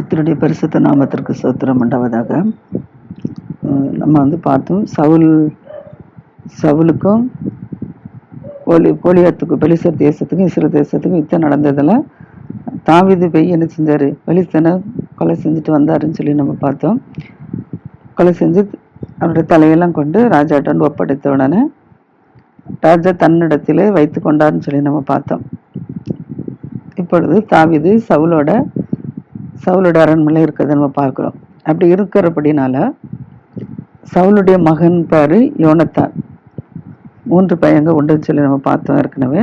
கர்த்தருடைய பரிசுத்த நாமத்திற்கு ஸ்தோத்திரம் உண்டாவதாக. நம்ம பார்த்தோம், சவுலுக்கும் கோலியாத்துக்கும் பெலிஸ்தர் தேசத்துக்கும் இஸ்ரேல் தேசத்துக்கும் யுத்தம் நடந்ததில் தாவீது போய் என்ன செஞ்சார், பெலிஸ்தனை கொலை செஞ்சுட்டு வந்தாருன்னு சொல்லி நம்ம பார்த்தோம். கொலை செஞ்சு அவருடைய தலையெல்லாம் கொண்டு ராஜாட்டாண்டு ஒப்படைத்த உடனே ராஜா தன்னிடத்திலே வைத்து கொண்டார்னு சொல்லி நம்ம பார்த்தோம். இப்பொழுது தாவீது சவுலோட அரண்மனை இருக்கிறத நம்ம பார்க்குறோம். அப்படி இருக்கிறபடினால சவுலுடைய மகன் பேரு யோனத்தான். 3 பையங்க உண்டுன்னு சொல்லி நம்ம பார்த்தோம் ஏற்கனவே.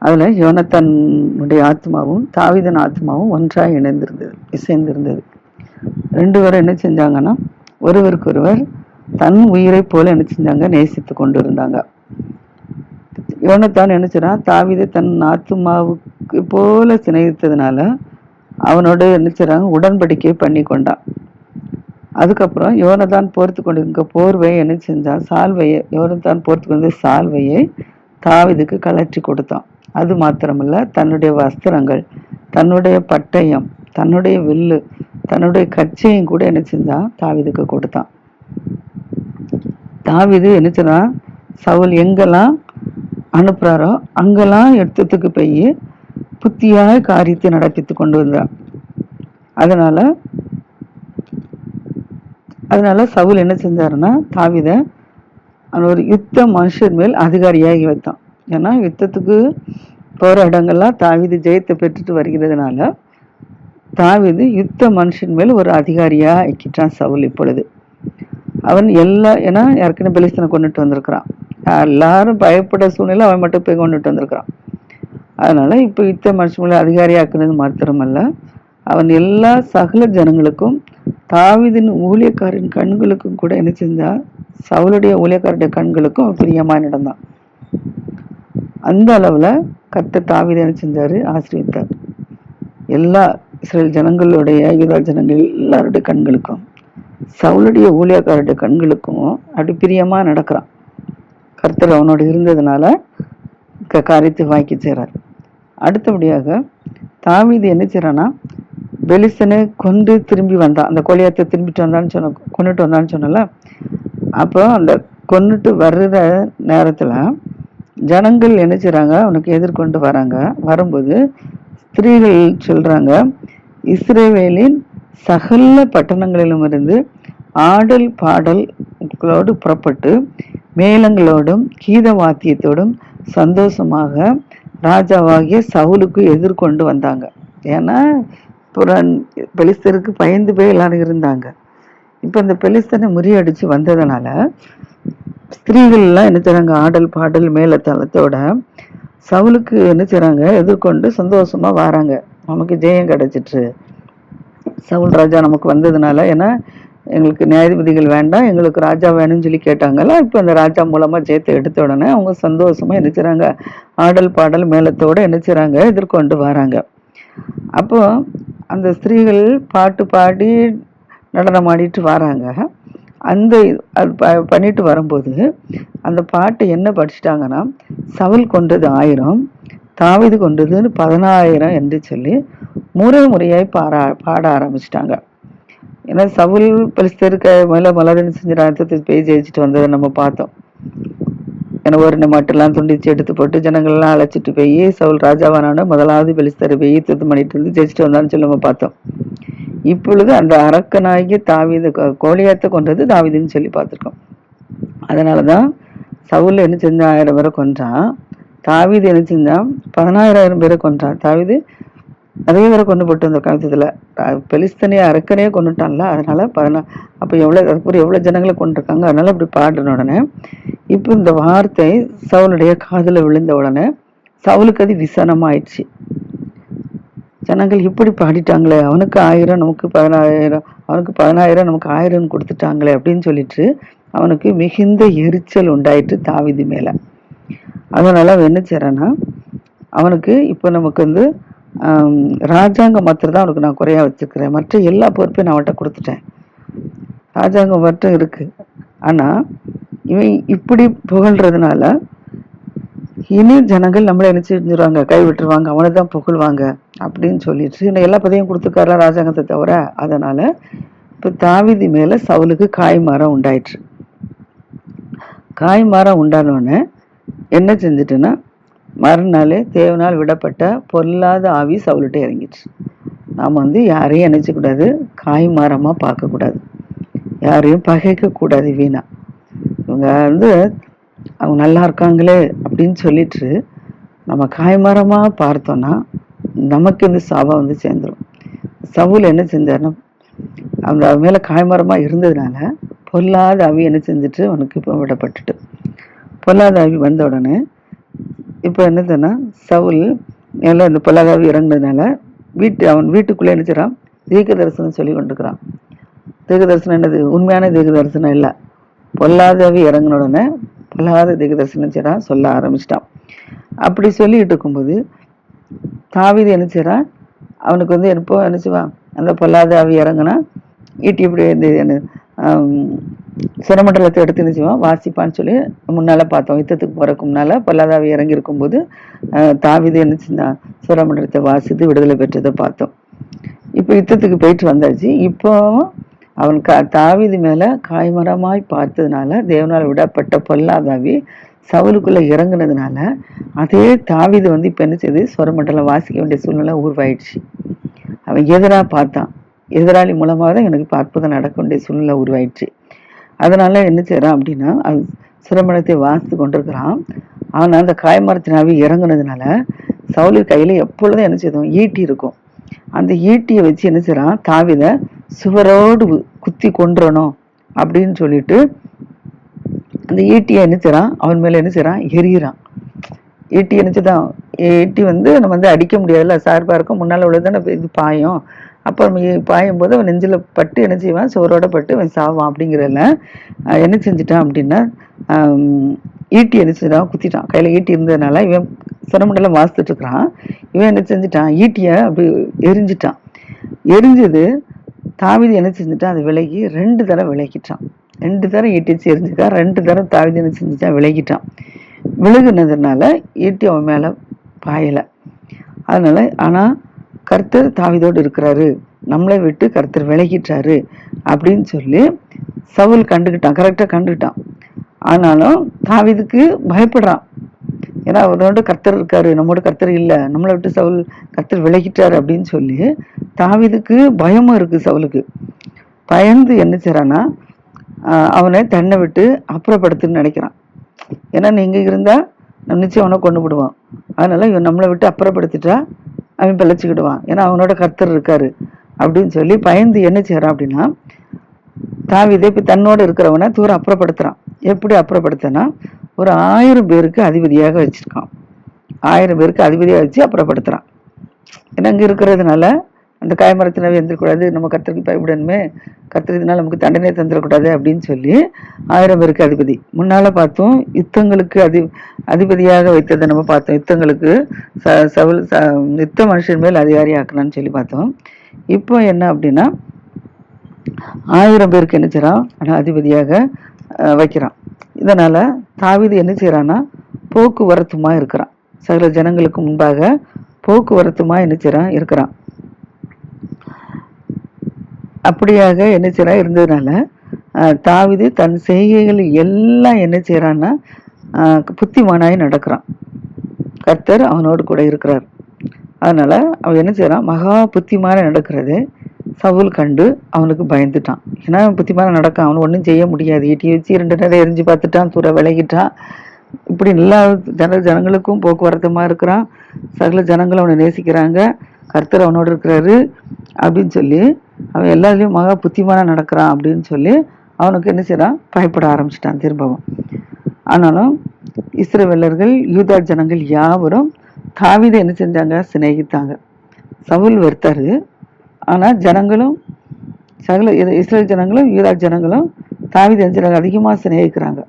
அதில் யோனத்தானுடைய ஆத்மாவும் தாவீதின் ஆத்மாவும் ஒன்றாக இசைந்திருந்தது. 2 பேரும் என்ன செஞ்சாங்கன்னா, ஒருவருக்கொருவர் தன் உயிரை போல என்ன செஞ்சாங்க, நேசித்து கொண்டு இருந்தாங்க. யோனத்தான் என்ன செய்றான், தாவீதை தன் ஆத்மாவுக்கு போல சிநேகித்ததுனால அவனோட என்ன செய்றாங்க, உடன்படிக்கை பண்ணி கொண்டான். அதுக்கப்புறம் யோனத்தான் போர்த்து கொண்டிருக்க போர்வையை என்ன செஞ்சான், யோனத்தான் போர்த்து கொண்ட சால்வையை தாவீதுக்கு கலற்றி கொடுத்தான். அது மாத்திரமல்ல, தன்னுடைய வஸ்திரங்கள், தன்னுடைய பட்டயம், தன்னுடைய வில்லு, தன்னுடைய கச்சையும் கூட என்ன செஞ்சான், தாவீதுக்கு கொடுத்தான். தாவீது என்ன செய்றான், சவுல் எங்கெல்லாம் அனுப்புறாரோ அங்கெல்லாம் யுத்தத்துக்கு போய் புத்தியாக காரியத்தை நடப்பித்து கொண்டு வந்தான். அதனால சவுல் என்ன செஞ்சாருன்னா, தாவீதை ஒரு யுத்த மனுஷன் மேல் அதிகாரியாகி வைத்தான். ஏன்னா யுத்தத்துக்கு போற இடங்கள்லாம் தாவீது ஜெயத்தை பெற்றுட்டு வருகிறதுனால தாவீது யுத்த மனுஷன் மேல் ஒரு அதிகாரியா ஆக்கிட்டான் சவுல். இப்பொழுது அவன் ஏன்னா ஏற்கனவே பெலிஸ்தனை கொண்டுட்டு வந்திருக்கிறான். எல்லாரும் பயப்பட சூழ்நிலை அவன் மட்டும் போய் கொண்டுட்டு வந்திருக்கிறான். அதனால இப்ப யுத்த மனுஷன் மேல அதிகாரியாக்குனது மாத்திரமல்ல, அவன் எல்லா சகல ஜனங்களுக்கும், தாவீதின் ஊழியக்காரின் கண்களுக்கும் கூட என்ன செஞ்சா, சவுளுடைய ஊழியக்காரருடைய கண்களுக்கும் அவன் பிரியமா நடந்தான். அந்த அளவுல கர்த்தர் தாவீதை என்ன செஞ்சாரு, ஆசீர்வதித்தார். எல்லா இஸ்ரேல் ஜனங்களுடைய, யூதா ஜனங்கள் எல்லாருடைய கண்களுக்கும், சவுளுடைய ஊழியக்காரருடைய கண்களுக்கும் அப்படி பிரியமா நடக்கிறான். கர்த்தர் அவனோட இருந்ததுனால காரியத்தை வாக்கி செய்றார். அடுத்தபடியாக தாவீது என்ன செய்றான்னா, பெலிஸ்தனை கொண்டு திரும்பி வந்தான். அந்த கோலியாத்தை கொண்டுட்டு வந்தான்னு சொன்னல. அப்போ அந்த கொண்டுட்டு வர்ற நேரத்துல ஜனங்கள் என்ன செய்றாங்க, அவனுக்கு எதிர்கொண்டு வராங்க. வரும்போது ஸ்திரீகள் சொல்றாங்க, இஸ்ரவேலின் சகல பட்டணங்களிலும் இருந்து ஆடல் பாடல்களோடு புறப்பட்டு மேளங்களோடும் கீத வாத்தியத்தோடும் சந்தோஷமாக ராஜாவாகிய சவுலுக்கு எதிர்கொண்டு வந்தாங்க. ஏன்னா பெலிஸ்தருக்கு பயந்து போய் எல்லாரும் இருந்தாங்க. இப்ப இந்த பெலிஸ்தனை முறியடிச்சு வந்ததுனால ஸ்திரீகள் எல்லாம் என்ன செய்றாங்க, ஆடல் பாடல் மேலத்தளத்தோட சவுலுக்கு என்ன செய்றாங்க, எதிர்கொண்டு சந்தோஷமா வராங்க. நமக்கு ஜெயம் கிடைச்சிட்டு, சவுல் ராஜா நமக்கு வந்ததுனால, ஏன்னா எங்களுக்கு நியாயாதிபதிகள் வேண்டாம், எங்களுக்கு ராஜா வேணும்னு சொல்லி கேட்டாங்கல்ல. இப்போ அந்த ராஜா மூலமா ஜெயத்தை எடுத்த உடனே அவங்க சந்தோஷமா என்ன செய்றாங்க, ஆடல் பாடல் மேளத்தோட என்ன செய்றாங்க, எதிர்கொண்டு வராங்க. அப்போ அந்த ஸ்திரீகள் பாட்டு பாடி நடனம் ஆடிட்டு வராங்க. அந்த பண்ணிட்டு வரும்போது அந்த பாட்டு என்ன படிச்சுட்டாங்கன்னா, சவுல் கொண்டது 1000, தாவீது கொண்டது 10000 என்று சொல்லி முறையாய் பாட ஆரம்பிச்சிட்டாங்க. ஏன்னா சவுல் பெலிஸ்தருக்கு மலர்னு செஞ்ச ரத்தத்தை போய் ஜெயிச்சுட்டு வந்ததை நம்ம பார்த்தோம். ஏன்னா ஒரு மட்டும்லாம் துண்டிச்சு எடுத்து போட்டு ஜனங்கள்லாம் அழைச்சிட்டு போய் சவுல் ராஜாவான முதலாவது பெலிஸ்தரை போய் யுத்தம் பண்ணிட்டு இருந்து ஜெயிச்சுட்டு வந்தான்னு சொல்லி நம்ம பார்த்தோம். இப்பொழுது அந்த அரக்கனாகிய தாவீது, கோலியாத்தை கொண்டது தாவீதுன்னு சொல்லி பார்த்துருக்கோம். அதனாலதான் சவுல் என்ன செஞ்சான், 1000 பேரை கொன்றான். தாவீது என்ன செஞ்சான், 10000 பேரை கொன்றான். தாவீது நிறைய பேரை கொண்டு போட்டு வந்த காலத்துல பெலிஸ்தனைய அரக்கனையே கொண்டுட்டான்ல. அதனால அப்ப எவ்வளவு ஜனங்களை கொண்டிருக்காங்க. அதனால அப்படி பாடின உடனே இப்ப இந்த வார்த்தை சவுளுடைய காதுல விழுந்த உடனே சவுலுக்கு அது விசனமாயிடுச்சு. ஜனங்கள் இப்படி பாடிட்டாங்களே, அவனுக்கு 1000 நமக்கு 10000, அவனுக்கு 10000 நமக்கு 1000 கொடுத்துட்டாங்களே அப்படின்னு சொல்லிட்டு அவனுக்கு மிகுந்த எரிச்சல் உண்டாயிட்டு தாவீது மேல. அதனால அவன் என்ன செய்றான்னா, அவனுக்கு இப்போ நமக்கு ராஜாங்கம் மாத்திரம் தான் அவனுக்கு நான் குறையா வச்சிருக்கிறேன், மற்ற எல்லா பொறுப்பையும் நான் அவன்கிட்ட கொடுத்துட்டேன், ராஜாங்கம் மட்டும் இருக்கு. ஆனா இவன் இப்படி புகழ்றதுனால இனி ஜனங்கள் நம்மளை என்ன செஞ்சிருவாங்க, கை விட்டுருவாங்க, அவனை தான் புகழ்வாங்க அப்படின்னு சொல்லிட்டு இன்னும் எல்லா பதவியும் கொடுத்துருக்காரா ராஜாங்கத்தை தவிர. அதனால இப்ப தாவீது மேல சவுலுக்கு காய்மாரம் உண்டாயிற்று. காய்மாரம் உண்டானோடனே என்ன செஞ்சுட்டுன்னா, மறுநாளே தேவனால் விடப்பட்ட பொல்லாத ஆவி சவுல்கிட்ட இறங்கிடுச்சு. நாம் யாரையும் நினைச்சக்கூடாது, காய்மாரமாக பார்க்கக்கூடாது, யாரையும் பகைக்கக்கூடாது வீணா. இவங்க அவங்க நல்லா இருக்காங்களே அப்படின்னு சொல்லிட்டு நம்ம காய்மரமாக பார்த்தோன்னா நமக்கு இந்த சாபம் சேர்ந்துடும். சவுல் என்ன செஞ்சாருன்னா, அந்த மேலே காய்மரமாக இருந்ததுனால பொல்லாத ஆவி என்ன செஞ்சுட்டு அவனுக்கு இப்போ விடப்பட்டுட்டு. பொல்லாத ஆவி வந்த உடனே இப்போ என்னதுன்னா, சவுல் எல்லாம் இந்த பொல்லாத ஆவி இறங்கினதுனால அவன் வீட்டுக்குள்ளே நினைச்சிடான் தீர்க்க தரிசனம் சொல்லி கொண்டுக்கிறான். தீர்க்க தரிசனம் என்னது? உண்மையான தீர்க்க தரிசனம் இல்லை. பொல்லாத ஆவி இறங்கின உடனே பொல்லாத தீர்க்க தரிசனம் செய்றான், சொல்ல ஆரம்பிச்சிட்டான். அப்படி சொல்லிட்டு இருக்கும்போது தாவீது என்ன செய்றான், அவனுக்கு எப்போ நினைச்சுவான், அந்த பொல்லாத ஆவி இறங்குனா ஈட்டி இப்படி இந்த சுரமண்டலத்தை எடுத்து நினைச்சுவான் வாசிப்பான்னு சொல்லி முன்னால பார்த்தோம். யுத்தத்துக்கு போறதுக்கு முன்னால பொல்லாத ஆவி இறங்கி இருக்கும்போது தாவீது என்ன செஞ்சான், சுரமண்டலத்தை வாசித்து விடுதலை பெற்றதை பார்த்தோம். இப்போ யுத்தத்துக்கு போயிட்டு வந்தாச்சு. இப்போ அவன் தாவீது மேல காய்மரமாய் பார்த்ததுனால தேவனால் விடப்பட்ட பொல்லாதாவி சவுலுக்குள்ள இறங்குனதுனால அதே தாவீது இப்ப என்ன செய்யுது, சுரமண்டலம் வாசிக்க வேண்டிய சூழ்நிலை உருவாயிடுச்சு. அவன் எதிராக பார்த்தான், எதிராளி மூலமாக தான் எனக்கு இப்போ அற்புதம் நடக்க வேண்டிய சூழ்நிலை உருவாயிடுச்சு. அதனால என்ன செய்யறான் அப்படின்னா, சுரமண்டலத்தை வாசித்து கொண்டிருக்கிறான். ஆனா அந்த காய்மரத்தின் ஆவி இறங்குனதுனால சவுலு கையில எப்பொழுதும் என்ன செய்யும், ஈட்டி இருக்கும். அந்த ஈட்டியை வச்சு என்ன செய்யறான், தாவீதை சுவரோடு குத்தி கொன்றணும் அப்படின்னு சொல்லிட்டு அந்த ஈட்டியை என்ன செய்யறான், அவன் மேல என்ன செய்யறான், எரியிறான். ஈட்டி என்னச்சுதான், ஈட்டி நம்ம அடிக்க முடியாதுல்ல, சார்பா இருக்கும், முன்னால உள்ளதுதானே இது பாயும். அப்போ நம்ம பாயும் போது அவன் நெஞ்சில பட்டு என்ன செய்வான், சுவரோட பட்டு அவன் சாவான். அப்படிங்கிறதுல என்ன செஞ்சுட்டான் அப்படின்னா, ஈட்டி என்ன செஞ்சான், குத்திட்டான். கையில ஈட்டி இருந்ததுனால இவன் சுரமண்டலம் வாசித்துட்டு இருக்கிறான். இவன் என்ன செஞ்சுட்டான், ஈட்டிய அப்படி எரிஞ்சிட்டான். எரிஞ்சது தாவீது என்ன செஞ்சுட்டான், அது விலகி 2 தடவை விலகிட்டான். 2 தரம் ஈட்டி வச்சு எரிஞ்சுட்டான். 2 தரம் தாவீது என்ன செஞ்சுட்டான், விலகிட்டான். விலகுனதுனால ஈட்டி அவன் மேல பாயல. அதனால ஆனா கர்த்தர் தாவீதோடு இருக்கிறாரு, நம்மளை விட்டு கர்த்தர் விலகிட்டாரு அப்படின்னு சொல்லி சவுல் கண்டுக்கிட்டான், கரெக்டா கண்டுக்கிட்டான். ஆனாலும் தாவீதுக்கு பயப்படுறான். ஏன்னா அவரோட கர்த்தர் இருக்காரு, நம்மோட கர்த்தர் இல்லை, நம்மளை விட்டு சவுல் கர்த்தர் விலகிட்டாரு அப்படின்னு சொல்லி தாவீதுக்கு பயமும் இருக்கு. சவுலுக்கு பயந்து என்ன செய்றான்னா, அவனை தன்னை விட்டு அப்புறப்படுத்துன்னு நினைக்கிறான். ஏன்னா நீங்க இருந்தா நம்ம நிச்சயம் அவனை கொண்டு விடுவான். அதனால இவன் நம்மளை விட்டு அப்புறப்படுத்திட்டா அவன் பிழைச்சிக்கிடுவான், ஏன்னா அவனோட கர்த்தர் இருக்காரு அப்படின்னு சொல்லி பயந்து என்ன செய்யறான் அப்படின்னா, தாவீதை இப்ப தன்னோட இருக்கிறவனை தூரம் அப்புறப்படுத்துறான். எப்படி அப்புறப்படுத்தினா, ஒரு 1000 பேருக்கு அதிபதியாக வச்சிருக்கான். 1000 பேருக்கு அதிபதியாக வச்சு அப்புறப்படுத்துறான். ஏன்னா அங்க இருக்கிறதுனால அந்த காய்மரத்தினவே எந்திரக்கூடாது, நம்ம கர்த்தருக்கு பயப்படணுமே, கர்த்தர் இதனால நமக்கு தண்டனை தந்துடக்கூடாது அப்படின்னு சொல்லி 1000 பேருக்கு அதிபதி. முன்னால பார்த்தோம், யுத்தங்களுக்கு அதிபதியாக வைத்ததை நம்ம பார்த்தோம். யுத்தங்களுக்கு சவுல் யுத்த மனுஷன் மேல் அதிகாரி ஆக்கணும்னு சொல்லி பார்த்தோம். இப்போ என்ன அப்படின்னா, 1000 பேருக்கு என்ன செய்யறான், அதிபதியாக வைக்கிறான். இதனால தாவீது என்ன செய்யறான்னா, போக்குவரத்துமா இருக்கிறான். சகல ஜனங்களுக்கு முன்பாக போக்குவரத்துமா என்ன செய்யறான், இருக்கிறான். அப்படியாக என்ன செய்யறான் இருந்ததுனால தாவீது தன் செய்கைகள் எல்லாம் என்ன செய்யறான்னா, புத்திமானாய் நடக்கிறான். கர்த்தர் அவனோடு கூட இருக்கிறார். அதனால அவன் என்ன செய்யறான், மகா புத்திமான நடக்கிறது சவுல் கண்டு அவனுக்கு பயந்துட்டான். ஏன்னா அவன் புத்திமான நடக்கான், அவனு ஒன்றும் செய்ய முடியாது. ஈட்டி வச்சு 2 நேரம் எரிஞ்சு பார்த்துட்டான், தூர விலகிட்டான். இப்படி எல்லா ஜனங்களுக்கும் போக்குவரத்துமா இருக்கிறான். சகல ஜனங்களும் அவனை நேசிக்கிறாங்க, கர்த்தர் அவனோடு இருக்கிறாரு அப்படின்னு சொல்லி அவன் எல்லாத்துலேயும் மகா புத்திமான நடக்கிறான் அப்படின்னு சொல்லி அவனுக்கு என்ன செய்யறான், பயப்பட ஆரம்பிச்சிட்டான் திரும்பவும். ஆனாலும் இஸ்ரவேலர்கள் யூதா ஜனங்கள் யாவரும் தாவீதை என்ன செஞ்சாங்க, சிநேகித்தாங்க. சவுல் வெறுத்தாரு, ஆனா ஜனங்களும் சகல இஸ்ரேல் ஜனங்களும் யூதா ஜனங்களும் தாவீதை என்ன செய்றாங்க, அதிகமா சிநேகிக்கிறாங்க.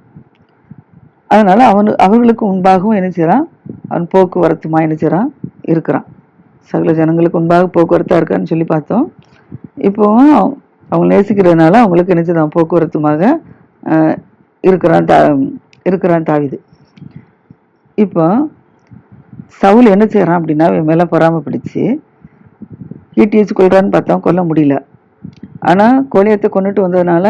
அதனால அவர்களுக்கு முன்பாகவும் என்ன செய்யறான், அவன் போக்குவரத்துமா என்ன செய்யறான் இருக்கிறான். சகல ஜனங்களுக்கு முன்பாக போக்குவரத்தா இருக்கான்னு சொல்லி பார்த்தோம். இப்போ அவங்க நேசிக்கிறதுனால அவங்களுக்கு என்ன செய்தான், போக்குவரத்துமாக இருக்கிறான் தாவீது. இப்போ சவுல் என்ன செய்யறான் அப்படின்னா இவன் மேல பொறாம பிடிச்சு ஈட்டி வச்சு கொள்றான்னு பார்த்தா கொல்ல முடியல. ஆனா கோலியாத்தை கொண்டுட்டு வந்ததுனால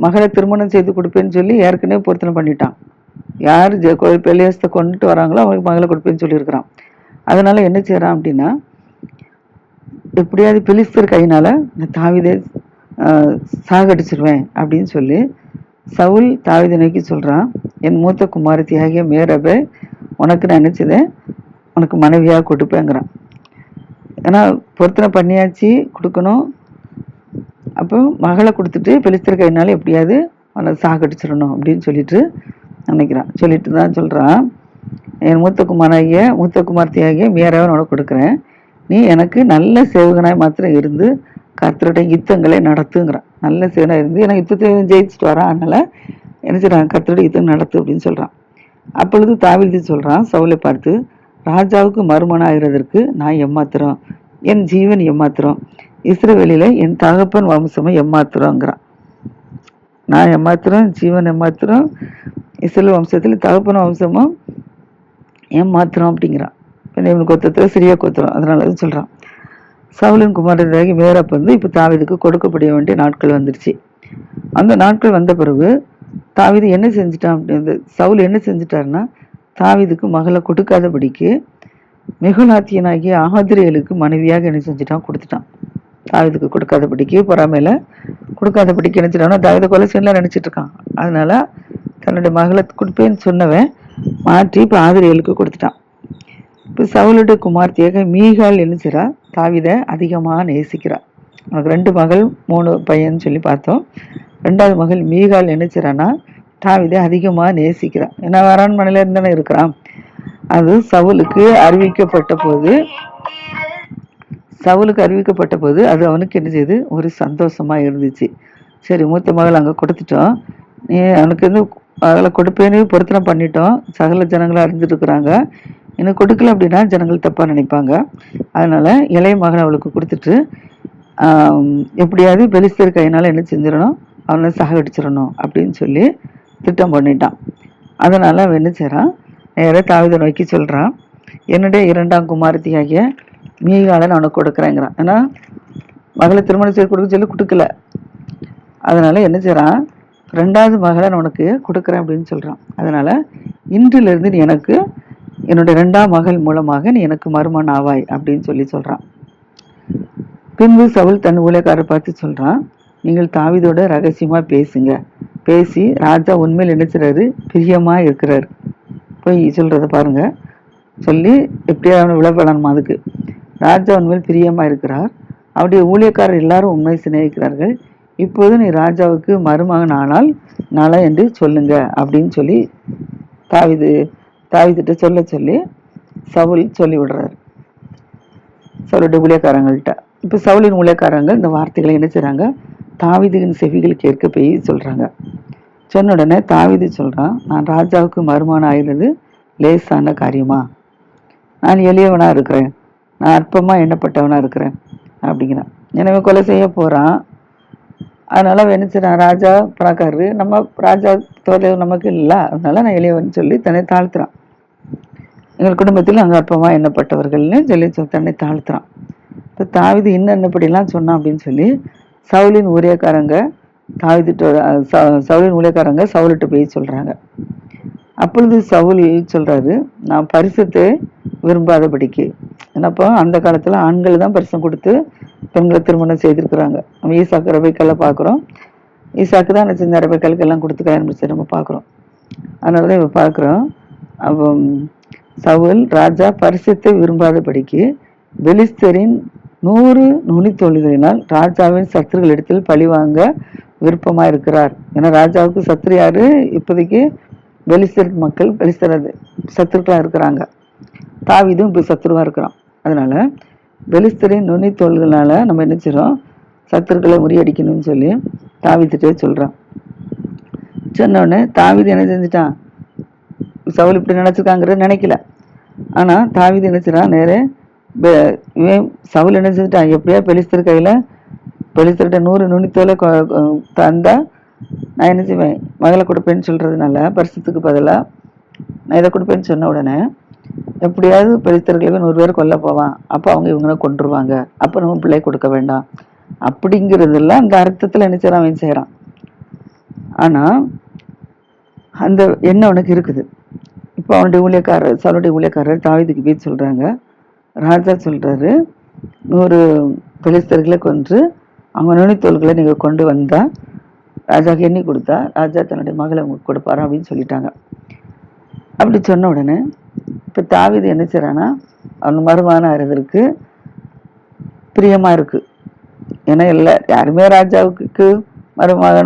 மகளை திருமணம் செய்து கொடுப்பேன்னு சொல்லி ஏற்கனவே பொருத்தனை பண்ணிட்டான். யார் பெலியாசத்தை கொண்டுட்டு வராங்களோ அவங்களுக்கு மகளை கொடுப்பேன்னு சொல்லியிருக்கிறான். அதனால என்ன செய்யறான் அப்படின்னா எப்படியாவது பெலிஸ்தர் கையினால தாவீதை சாகடிச்சிருவேன் அப்படின்னு சொல்லி சவுல் தாவீதை நோக்கி சொல்றான், என் மூத்த குமாரத்தியாகிய மேரபை உனக்கு நான் நினைச்சதேன் உனக்கு மனைவியாக கொடுப்பேங்கிறான். ஏன்னா பொருத்தனை பண்ணியாச்சு, கொடுக்கணும். அப்போ மகளை கொடுத்துட்டு பெலிஸ்தர் கையினால எப்படியாவது அவனை சாகடிச்சிடணும் அப்படின்னு சொல்லிட்டு நினைக்கிறான். சொல்லிட்டு தான் சொல்றான், என் மூத்த குமார்த்தியாகிய மேரவன் உனக்கு கொடுக்குறேன், நீ எனக்கு நல்ல சேவகனாய் மாத்திரம் இருந்து கர்த்தருடைய யுத்தங்களை நடத்துங்கிறான். நல்ல சேவகனாய் இருந்து எனக்கு யுத்தத்தை ஜெயிச்சுட்டு வரான், அதனால என்ன செய்யறான், கர்த்தருடைய யுத்தம் நடத்து அப்படின்னு சொல்றான். அப்பொழுது தாவீது சொல்றான் சவுலை பார்த்து, ராஜாவுக்கு மருமனாகிறதற்கு நான் எம்மாத்திரம், என் ஜீவன் எம்மாத்திரம், இஸ்ரவேலில என் தகப்பன் வம்சமும் எம்மாத்திரங்கிறான். நான் எம்மாத்திரம், ஜீவன் எம்மாத்திரம், இஸ்ரவேல் வம்சத்துல தகப்பன் வம்சமும் ஏமாத்திரம் அப்படிங்கிறான். இவனுக்கு கொத்தத்துல சிறிய கொத்துறோம், அதனால சொல்றான். சவுலின் குமாரனாகி மேரப் இப்ப தாவீதுக்கு கொடுக்கப்பட வேண்டிய நாட்கள் வந்துருச்சு. அந்த நாட்கள் வந்த பிறகு தாவீது என்ன செஞ்சுட்டான் அப்படின்னு, சவுல் என்ன செஞ்சுட்டாருன்னா தாவீதுக்கு மகளை கொடுக்காதபடிக்கு மெகுலாத்தியனாகிய ஆதிரியலுக்கு மனைவியாக என்ன செஞ்சுட்டான், கொடுத்துட்டான். தாவீதுக்கு கொடுக்காதபடிக்கு பொறாமையில கொடுக்காதபடிக்கு என்ன செஞ்சான்னா தாவீதை கொலை செய்யலாம் நினைச்சிட்டு இருக்கான். அதனால தன்னுடைய மகளை கொடுப்பேன்னு சொன்னவன் மாற்றி இப்ப ஆதிரியலுக்கு கொடுத்துட்டான். இப்ப சவுலுடைய குமார்த்தியாக மீகால் என்ன செய்றா, தாவீதை அதிகமா நேசிக்கிறா. உனக்கு 2 மகள் 3 பையன் சொல்லி பார்த்தோம். 2வது மகள் மீகால் என்ன செய்றான்னா தாவீதை அதிகமா நேசிக்கிறா. ஏன்னா அரண்மனையில இருந்தானே இருக்கிறான். அது சவுலுக்கு அறிவிக்கப்பட்ட போது அது அவனுக்கு என்ன செய்யுது, ஒரு சந்தோஷமா இருந்துச்சு. சரி, மூத்த மகள் அங்க கொடுத்துட்டோம், நீ அவனுக்கு வந்து அதில் கொடுப்பேன்னு பொருத்தனை பண்ணிட்டோம், சகல ஜனங்களும் அறிஞ்சிட்டு இருக்கிறாங்க, எனக்கு கொடுக்கல அப்படின்னா ஜனங்கள் தப்பா நினைப்பாங்க. அதனால இளைய மகன் அவளுக்கு கொடுத்துட்டு எப்படியாவது பெலிஸ்தர் கையினால என்ன செஞ்சிடணும், அவனை சாகடிச்சிடணும் அப்படின்னு சொல்லி திட்டம் பண்ணிட்டான். அதனால அவன் என்ன செய்றான், நேராக தாவீதை நோக்கி சொல்றான், என்னுடைய 2ஆம் குமாரத்தியாகிய மீகாலை நான் உனக்கு கொடுக்குறேங்கிறான். ஏன்னா மகளை திருமணம் செய்து கொடுக்க சொல்லி கொடுக்கல. அதனால என்ன செய்றான், 2வது மகளை நான் உனக்கு கொடுக்குறேன் அப்படின்னு சொல்றான். அதனால இன்றிலிருந்து நீ எனக்கு என்னுடைய 2ஆம் மகள் மூலமாக நீ எனக்கு மருமகன் ஆவாய் அப்படின்னு சொல்றான். பின்பு சவுல் தன் ஊழியக்காரர் பார்த்து சொல்றான், நீங்கள் தாவீதோட ரகசியமா பேசுங்க, பேசி ராஜா உண்மையில் நினைச்சுறாரு, பிரியமா இருக்கிறாரு, போய் சொல்றத பாருங்க, சொல்லி எப்படியா அவனை விளப்படணுமா, அதுக்கு ராஜா உண்மையில் பிரியமா இருக்கிறார், அவருடைய ஊழியக்காரர் எல்லாரும் உண்மை சிநேகிக்கிறார்கள், இப்போது நீ ராஜாவுக்கு மருமகன் ஆனால் நல என்று சொல்லுங்க அப்படின்னு சொல்லி தாவீதுகிட்ட சொல்லி சவுல் சொல்லி விடுறாரு சவுளுடைய ஊழியக்காரங்கள்ட்ட. இப்ப சவுலின் ஊழியக்காரங்க இந்த வார்த்தைகளை என்ன செய்றாங்க, தாவீதின் செவிகள் கேட்க போய் சொல்றாங்க. சொன்ன உடனே தாவீது சொல்றான், நான் ராஜாவுக்கு மருமகன் ஆகிறது லேசான காரியமா, நான் எளியவனா இருக்கிறேன், நான் அற்பமா எண்ணப்பட்டவனா இருக்கிறேன் அப்படிங்கிறான். எனவே கொலை செய்ய போறான். அதனால அவன் என்ன செய்றான், ராஜா பணக்காரரு, நம்ம ராஜா தோலை நமக்கு இல்லை, அதனால நான் எளியவன் சொல்லி தன்னை தாழ்த்துறான். எங்கள் குடும்பத்தில் அங்கே அற்பமா எண்ணப்பட்டவர்கள்னு சொல்லி தன்னை தாழ்த்துறான். இப்போ தாவீது என்னென்னப்படிலாம் சொன்னான் அப்படின்னு சொல்லி சவுலின் ஊழியக்காரங்க சவுலிட்ட போய் சொல்றாங்க. அப்பொழுது சவுல் சொல்றாரு, நான் பரிசத்தை விரும்பாதபடிக்கு, என்னப்போ அந்த காலத்துல ஆண்கள் தான் பரிசம் கொடுத்து பெண்களை திருமணம் செய்திருக்கிறாங்க. நம்ம ஈசாக்கு ரபேக்கால பார்க்குறோம், ஈசாக்கு தான் என்ன செஞ்ச ரபேக்காலுக்கெல்லாம் கொடுத்து கல்யாணம் முடிச்சு நம்ம பார்க்குறோம். அதனாலதான் இப்ப பார்க்குறோம். அப்போ சவுல் ராஜா பரிசத்தை விரும்பாதபடிக்கு பெலிஸ்தரின் 100 நுனித்தோள்களினால் ராஜாவின் சத்துருகளிடத்தில் பழி வாங்க விருப்பமா இருக்கிறார். ஏன்னா ராஜாவுக்கு சத்துரு யாரு, இப்போதைக்கு பெலிஸ்தர் மக்கள், பெலிஸ்தர் சத்துருக்களா இருக்கிறாங்க, தாவீதும் இப்ப சத்துருவா இருக்கிறான். அதனால பெலிஸ்தரின் நுனித்தோள்களால நம்ம என்ன செய்றோம், சத்துருக்களை முறியடிக்கணும்னு சொல்லி தாவீதுட்டே சொல்றான். சொன்னோடனே தாவீது என்ன செஞ்சுட்டான், சவுல் இப்படி நினைச்சிருக்காங்கிறத நினைக்கல. ஆனா தாவீது என்ன செய்றான், நேரே சவுல் என்ன செஞ்சுட்டான், எப்படியா பெலிஸ்தர் கையில பெலிஸ்தர்கிட்ட 100 நுனித்தோலை தந்தா நான் என்ன செய்வேன், மகளை கொடுப்பேன்னு சொல்றதுனால பரிசுத்துக்கு பதிலா நான் இதை கொடுப்பேன்னு சொன்ன உடனே எப்படியாவது பெலிஸ்தர்களை 100 பேர் கொல்ல போவான், அப்போ அவங்க இவங்களை கொன்றுவாங்க, அப்போ நம்ம பிள்ளை கொடுக்க வேண்டாம் அப்படிங்கிறதெல்லாம் அந்த அர்த்தத்துல என்ன செய்யறான், அவன் செய்யறான். ஆனா அந்த எண்ணம் அவனுக்கு இருக்குது. இப்போ அவனுடைய ஊழியக்காரர், சவுளுடைய ஊழியக்காரர் தாவீதுக்கு போய் சொல்றாங்க, ராஜா சொல்றாரு 100 பெலிஸ்தர்களை கொன்று அவங்க நுனித்தோள்களை நீங்க கொண்டு வந்தா ராஜாக்கு எண்ணி கொடுத்தா ராஜா தன்னுடைய மகளை உங்களுக்கு கொடுப்பாரு அப்படின்னு சொல்லிட்டாங்க. அப்படி சொன்ன உடனே இப்ப தாவீது என்ன செய்யறான்னா, அவன் மருமகனா இருந்ததுக்கு பிரியமா இருக்கு. ஏன்னா யாருமே ராஜாவுக்கு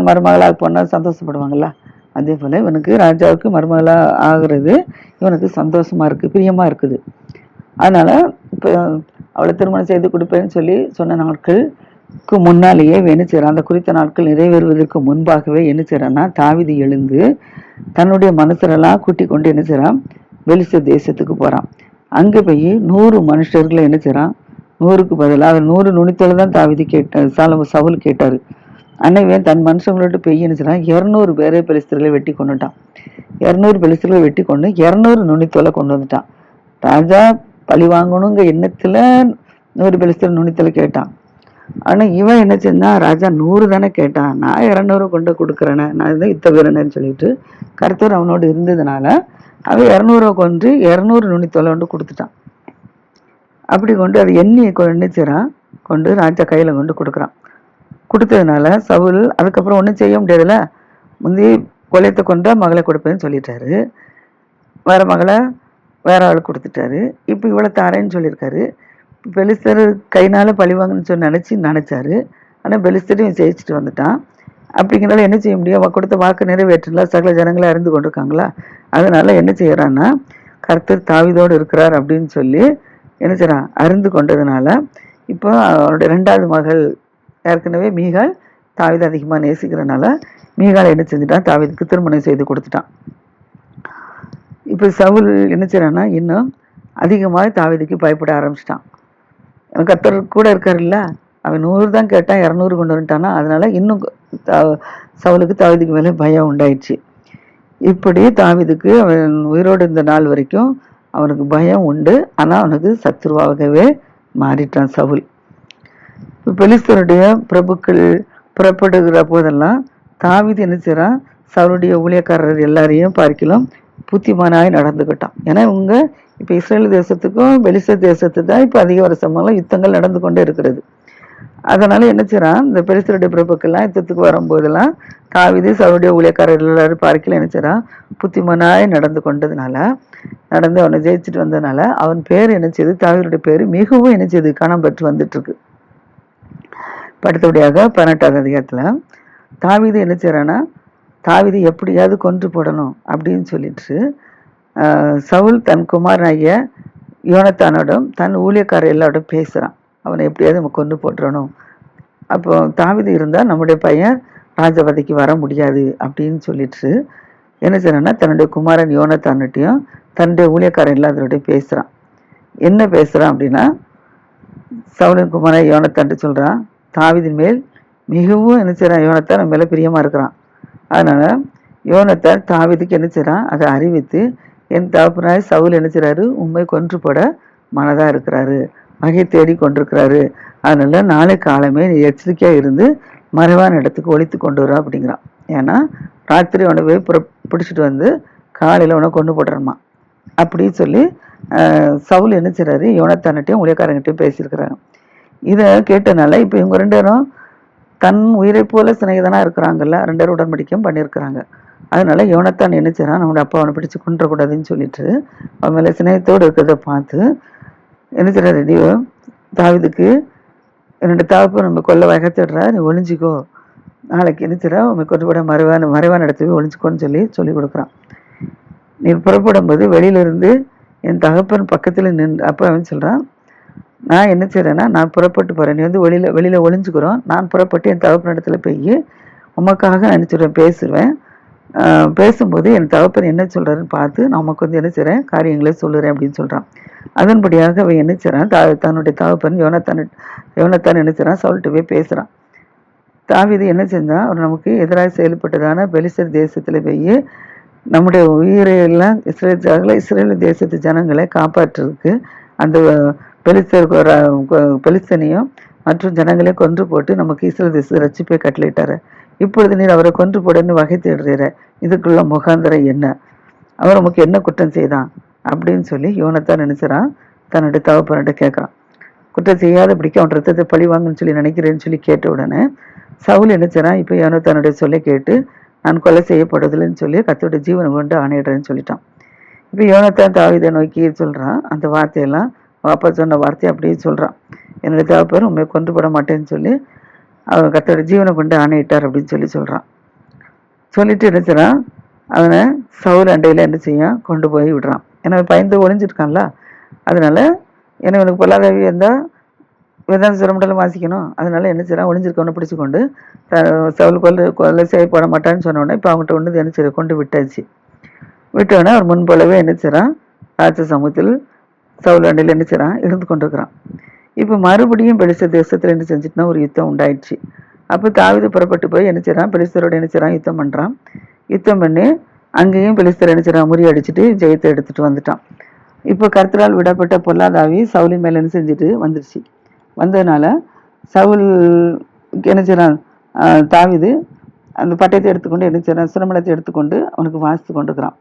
மருமகளாக போனா சந்தோஷப்படுவாங்கல்ல, அதே போல இவனுக்கு ராஜாவுக்கு மருமகளா ஆகுறது இவனுக்கு சந்தோஷமா இருக்கு, பிரியமா இருக்குது. அதனால இப்ப அவளை திருமணம் செய்து கொடுப்பேன்னு சொல்லி சொன்ன நாட்களுக்கு முன்னாலேயே என்ன செய்யறான், அந்த குறித்த நாட்கள் நிறைவேறுவதற்கு முன்பாகவே என்ன செய்யறான்னா, தாவீது எழுந்து தன்னுடைய மனுஷரெல்லாம் கூட்டி கொண்டு என்ன செய்யறான், பெலிஸ்தர் தேசத்துக்கு போறான். அங்க போய் 100 மனுஷர்களை என்ன செய்யறான், 100க்கு பதிலாக 100 நுனித்தோலை தான் தாவீது சவுல் கேட்டாரு. அன்னைவன் தன் மனுஷங்களோட போய் என்ன செய்யறான், 200 பேரை பெலிஸ்தர்களை வெட்டி கொண்டுட்டான். 200 பெலிஸ்தர்களை வெட்டி கொண்டு 200 நுனித்தோலை கொண்டு வந்துட்டான். ராஜா பழி வாங்கணுங்க எண்ணத்துல 100 பெலிஸ்தர் நுனித்தோலை கேட்டான். ஆனா இவன் என்ன செஞ்சா, ராஜா 100 தானே கேட்டான், நான் 200 கொண்டு கொடுக்குறேன்னு, நான் தான் யுத்த வீரன்னு சொல்லிட்டு கர்த்தர் அவனோடு இருந்ததுனால அவன் 200 கொண்டு 200 நுனித்தோலை கொண்டு கொடுத்துட்டான். அப்படி கொண்டு அது எண்ணெயை எண்ணிச்சிறான், கொண்டு ராஜா கையில கொண்டு கொடுக்குறான். கொடுத்ததுனால சவுல் அதுக்கப்புறம் ஒன்றும் செய்ய முடியாதுல்ல, முந்தி கொலையத்தை கொண்டா மகளை கொடுப்பேன்னு சொல்லிட்டாரு, வேற மகளை வேற ஆள் கொடுத்துட்டாரு. இப்போ இவ்வளோ தாரேன்னு சொல்லியிருக்காரு. பெலிஸ்தர் கைனால பழிவாங்கன்னு சொல்லி நினைச்சாரு. ஆனால் பெலிஸ்தரையும் ஜெயிச்சுட்டு வந்துட்டான். அப்படிங்கிறனால என்ன செய்ய முடியும், அவ கொடுத்த வாக்கு நிறைவேற்றல, சகல ஜனங்களை அறிந்து கொண்டிருக்காங்களா. அதனால என்ன செய்யறான்னா, கர்த்தர் தாவீதோடு இருக்கிறார் அப்படின்னு சொல்லி என்ன செய்யறான், அறிந்து கொண்டதுனால இப்போ அவனுடைய 2வது மகள் ஏற்கனவே மீகாள் தாவீது அதிகமாக நேசிக்கிறனால மீகாள் என்ன செஞ்சுட்டான், தாவீதுக்கு திருமணம் செய்து கொடுத்துட்டான். இப்போ சவுல் என்ன செய்யறான்னா, இன்னும் அதிகமாக தாவீதுக்கு பயப்பட ஆரம்பிச்சிட்டான். கர்த்தர் கூட இருக்காருல்ல, அவன் 100 தான் கேட்டான், 200 கொண்டு வந்துட்டானா, அதனால இன்னும் சவுலுக்கு தாவீதுக்கு மேலே பயம் உண்டாயிடுச்சு. இப்படி தாவீதுக்கு அவன் உயிரோடு இருந்த நாள் வரைக்கும் அவனுக்கு பயம் உண்டு. ஆனா அவனுக்கு சத்துருவாகவே மாறிட்டான் சவுல். பெலிஸ்தருடைய பிரபுக்கள் புறப்படுகிற போதெல்லாம் தாவீது என்ன செய்யறான், சவுளுடைய ஊழியக்காரர் எல்லாரையும் பார்க்கலாம் புத்திமானாய் நடந்துக்கிட்டான். ஏன்னா இவங்க இப்ப இஸ்ரேல் தேசத்துக்கும் பெலிஸ்தர் தேசத்துக்கு தான் இப்ப அதிக வருஷமெல்லாம் யுத்தங்கள் நடந்து கொண்டே இருக்கிறது. அதனால என்ன செய்யறான், இந்த பெலிஸ்தருடைய பிரபுக்கள்லாம் யுத்தத்துக்கு வரும்போதெல்லாம் தாவீது சவுளுடைய ஊழியக்காரர் எல்லாரும் பார்க்கல என்ன செய்யறான், புத்திமானாய் நடந்து கொண்டதுனால, நடந்து அவனை ஜெயிச்சுட்டு வந்ததுனால அவன் பேர் என்ன செய்யுது, தாவீதுடைய பேரு மிகவும் என்ன செய்யுது, கணம் பெற்று வந்துட்டு இருக்கு. அடுத்தபடியாக 18வது அதிகாரத்துல தாவீது என்ன செய்யறான்னா, தாவீது எப்படியாவது கொன்று போடணும் அப்படின்னு சொல்லிட்டு சவுல் தன் குமாரனாகிய யோனத்தானோடும் தன் ஊழியக்காரர் எல்லாரோடும் பேசுறான், அவனை எப்படியாவது நம்ம கொண்டு போட்டுறணும். அப்போ தாவீது இருந்தா நம்முடைய பையன் ராஜபதிக்கு வர முடியாது அப்படின்னு சொல்லிட்டு என்ன செய்யறான்னா, தன்னுடைய குமாரன் யோனத்தான்கிட்டையும் தன்னுடைய ஊழியக்காரர் எல்லாத்தோடையும் பேசுறான். என்ன பேசுறான் அப்படின்னா, சவுலின் குமாரன் யோனத்தான்ட்டு சொல்றான், தாவீதின் மேல் மிகவும் என்ன செய்யறான், யோனத்தான் நம்ம மேல பிரியமா இருக்கிறான். அதனால யோனத்தான் தாவீதுக்கு என்ன செய்யறான், அதை அறிவித்து, என் தகப்பனாய் சவுல் என்ன செய்யறாரு, உண்மை கொன்று போட மனதா இருக்கிறாரு, வகை தேடி கொண்டிருக்கிறாரு. அதனால நாளை காலமே நீ எச்சரிக்கையா இருந்து மறைவான இடத்துக்கு ஒழித்து கொண்டு வர அப்படிங்கிறான். ஏன்னா ராத்திரி அவனை போய் பிடிச்சிட்டு வந்து காலையில அவனை கொண்டு போடுறான்மா அப்படின்னு சொல்லி சவுல் என்ன செய்யறாரு, யோனத்தான்கிட்டையும் ஊழியக்காரங்கிட்டையும் பேசியிருக்கிறாங்க. இதை கேட்டனால இப்ப இவங்க 2 பேரும் தன் உயிரை போல சிநேகிதனா இருக்கிறாங்கல்ல, 2 பேரும் உடன்படிக்கையும் பண்ணியிருக்கிறாங்க. அதனால யோனத்தான் என்ன செய்யறான், நம்முடைய அப்பா அவனை பிடிச்சு கொன்றக்கூடாதுன்னு சொல்லிட்டு அவன் மேல சிநேகத்தோடு இருக்கிறத பார்த்து என்ன செய்யறாரு, தாவீதுக்கு என்னோட தகப்பன் நம்ம கொல்ல வகைத்திடுறா, நீ ஒளிஞ்சிக்கோ, நாளைக்கு என்ன செய்யறா உண்மை கொண்டு போட மறைவான இடத்துக்கு ஒளிஞ்சிக்கோன்னு சொல்லி கொடுக்குறான். நீ புறப்படும் போது வெளியில இருந்து என் தகப்பன் பக்கத்துல நின்று, அப்ப அவன் சொல்றான், நான் என்ன செய்யறேன்னா, நான் புறப்பட்டு போறேன், நீ வந்து வெளியில ஒளிஞ்சுக்கிறோம், நான் புறப்பட்டு என் தகப்பன் இடத்துல போய் உமக்காக நினைச்சிடுவேன், பேசுவேன், பேசும்போது என் தகப்பன் என்ன சொல்றாருன்னு பார்த்து நான் உமக்கு வந்து என்ன செய்றேன், காரியங்களே சொல்லுறேன் அப்படின்னு சொல்றான். அதன்படியாக அவன் என்ன செய்றான், தன்னுடைய தகப்பன் யோனத்தான் என்ன செய்றான், சவுல்கிட்ட போய் பேசுறான். தாவீது என்ன செஞ்சான், அவர் நமக்கு எதிராக செயல்பட்டதான பெலிஸ்தர் தேசத்துல போய் நம்முடைய உயிரை எல்லாம் இஸ்ரேல் தேசத்து ஜனங்களை காப்பாற்றுறதுக்கு அந்த பெலிஸ்தனையும் மற்றும் ஜனங்களை கொன்று போட்டு நமக்கு இஸ்ரேல் தேசத்தை ரட்சிப்பை கட்டளையிட்டாரு. இப்பொழுது நீர் அவரை கொன்று போடன்னு வகை தேடுறீர, இதுக்குள்ள முகாந்திரம் என்ன? அவர் நமக்கு என்ன குற்றம் செய்தான் அப்படின்னு சொல்லி யோனத்தான் நினைச்சான். தன்னுடைய தகப்பன்கிட்ட கேட்கறான். குற்றம் செய்யாதபடிக்கு அவன் ரத்தத்தை பழி வாங்கன்னு சொல்லி நினைக்கிறேன்னு சொல்லி கேட்ட உடனே சவுல் நினைச்சான். இப்போ யோனத்தானுடைய சொல்லை கேட்டு நான் கொலை செய்யப்படுவதில்லைன்னு சொல்லி கர்த்தருடைய ஜீவனை கொண்டு ஆணையிடுறேன்னு சொல்லிட்டான். இப்போ யோனத்தான் தாவீதை நோக்கி சொல்றான். அந்த வார்த்தையெல்லாம் வாப்பா சொன்ன வார்த்தையை அப்படியே சொல்றான். என்னுடைய தகப்பன் உண்மையை கொண்டு போட மாட்டேன்னு சொல்லி அவன் கர்த்தருடைய ஜீவனை கொண்டு ஆணையிட்டார் அப்படின்னு சொல்லி சொல்றான். சொல்லிட்டு நினைச்சான். அவனை சவுல் அண்டையில என்ன செய்யான், கொண்டு போய் விடுறான். ஏன்னா பயந்து ஒளிஞ்சிருக்கான்ல. அதனால ஏன்னா இவனுக்கு பொல்லாதவி இருந்தால் வேதாந்த சிரமண்டலம் வாசிக்கணும். அதனால என்ன செய்யறான், ஒளிஞ்சிருக்கவனை பிடிச்சி கொண்டு சவுல் கொலை செய்யப்பட மாட்டான்னு சொன்னோடனே இப்போ அவங்ககிட்ட ஒன்று என்ன செய்ய கொண்டு விட்டாச்சு. விட்டோடனே அவர் முன்போலவே என்ன செய்யறான், ராஜ சமூகத்தில் சவுல் அண்டையில் என்ன செய்யறான், இருந்து கொண்டிருக்கிறான். இப்போ மறுபடியும் பெலிஸ்தர் தேசத்தில் என்ன செஞ்சுட்டுனா ஒரு யுத்தம் உண்டாயிடுச்சு. அப்போ தாவீது புறப்பட்டு போய் என்ன செய்யறான், பெலிஸ்தரோட என்ன செய்யறான், யுத்தம் பண்ணுறான். யுத்தம் பண்ணி அங்கேயும் பெலிஸ்தர் என்ன செய்யறான், முறியடிச்சுட்டு ஜெயத்தை எடுத்துட்டு வந்துட்டான். இப்போ கர்த்தரால் விடப்பட்ட பொல்லாதாவி சவுலின் மேலே என்ன செஞ்சுட்டு வந்துருச்சு. வந்ததுனால சவுல் என்ன செய்யறான், தாவீது அந்த பட்டயத்தை எடுத்துக்கொண்டு என்ன செய்யறான், சிரமணத்தை எடுத்துக்கொண்டு அவனுக்கு வாசித்து கொண்டுக்கிறான்.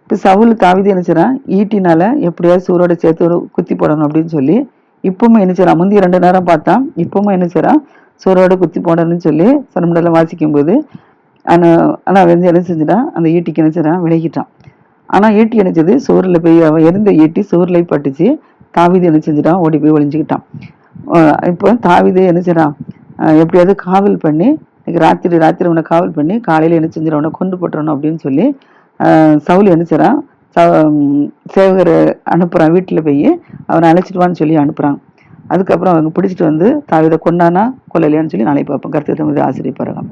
இப்போ சவுல் தாவீது என்ன செய்யறான், ஈட்டினால எப்படியாவது சூரோட சேர்த்து ஒரு குத்தி போடணும் அப்படின்னு சொல்லி இப்பவும் என்ன செய்யறான், முந்தைய 2 நேரம் பார்த்தான், இப்பவும் என்ன செய்யறான், சூரோட குத்தி போடணும்னு சொல்லி சிரமண்டலம் வாசிக்கும் போது ஆனால் வந்து என்ன செஞ்சுட்டான், அந்த ஈட்டிக்கு என்ன செய்யறான், விலகிட்டான். ஆனால் ஈட்டி நினைச்சது சோறில் போய் அவன் எரிந்த ஈட்டி சோறில் பட்டுச்சு. தாவீது என்ன செஞ்சுட்டான், ஓடி போய் ஒளிஞ்சுக்கிட்டான். இப்போ தாவீது என்ன செய்யறான், எப்படியாவது காவல் பண்ணி ராத்திரி அவனை காவல் பண்ணி காலையில் என்ன செஞ்சிடும், அவனை கொண்டு போட்டுறணும் அப்படின்னு சொல்லி சவுல் என்ன செய்யறான், சேவகரை அனுப்புறான். வீட்டில் போய் அவனை அழைச்சிட்டு வான்னு சொல்லி அனுப்புறான். அதுக்கப்புறம் அவங்க பிடிச்சிட்டு வந்து தாவீதை கொண்டானா கொல்லலையான்னு சொல்லி நாளைக்கு பார்ப்போம். கர்த்தர் தமது ஆசிரியப்பாருங்க.